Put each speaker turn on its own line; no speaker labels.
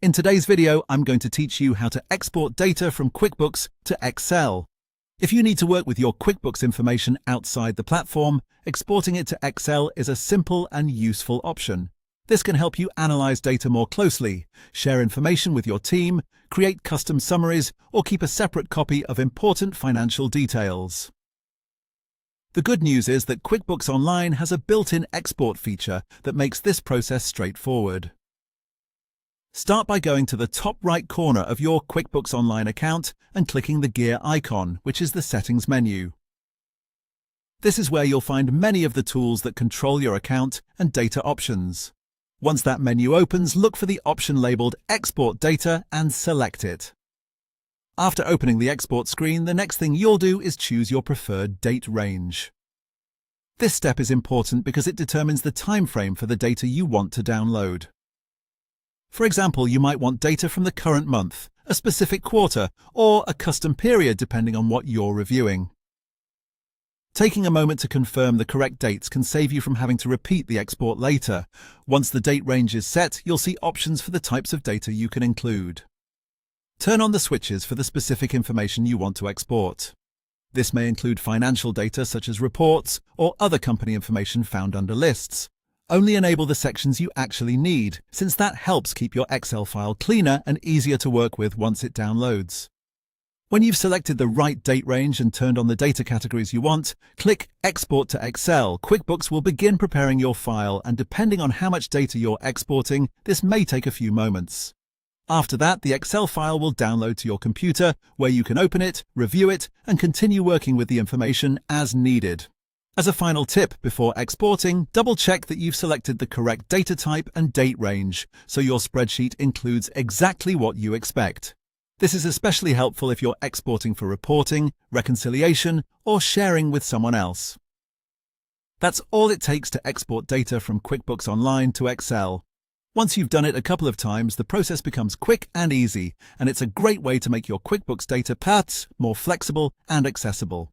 In today's video, I'm going to teach you how to export data from QuickBooks to Excel. If you need to work with your QuickBooks information outside the platform, exporting it to Excel is a simple and useful option. This can help you analyze data more closely, share information with your team, create custom summaries, or keep a separate copy of important financial details. The good news is that QuickBooks Online has a built-in export feature that makes this process straightforward. Start by going to the top right corner of your QuickBooks Online account and clicking the gear icon, which is the Settings menu. This is where you'll find many of the tools that control your account and data options. Once that menu opens, look for the option labeled Export Data and select it. After opening the export screen, the next thing you'll do is choose your preferred date range. This step is important because it determines the time frame for the data you want to download. For example, you might want data from the current month, a specific quarter, or a custom period depending on what you're reviewing. Taking a moment to confirm the correct dates can save you from having to repeat the export later. Once the date range is set, you'll see options for the types of data you can include. Turn on the switches for the specific information you want to export. This may include financial data such as reports or other company information found under lists. Only enable the sections you actually need, since that helps keep your Excel file cleaner and easier to work with once it downloads. When you've selected the right date range and turned on the data categories you want, click Export to Excel. QuickBooks will begin preparing your file, and depending on how much data you're exporting, this may take a few moments. After that, the Excel file will download to your computer, where you can open it, review it, and continue working with the information as needed. As a final tip before exporting, double-check that you've selected the correct data type and date range, so your spreadsheet includes exactly what you expect. This is especially helpful if you're exporting for reporting, reconciliation, or sharing with someone else. That's all it takes to export data from QuickBooks Online to Excel. Once you've done it a couple of times, the process becomes quick and easy, and it's a great way to make your QuickBooks data paths more flexible and accessible.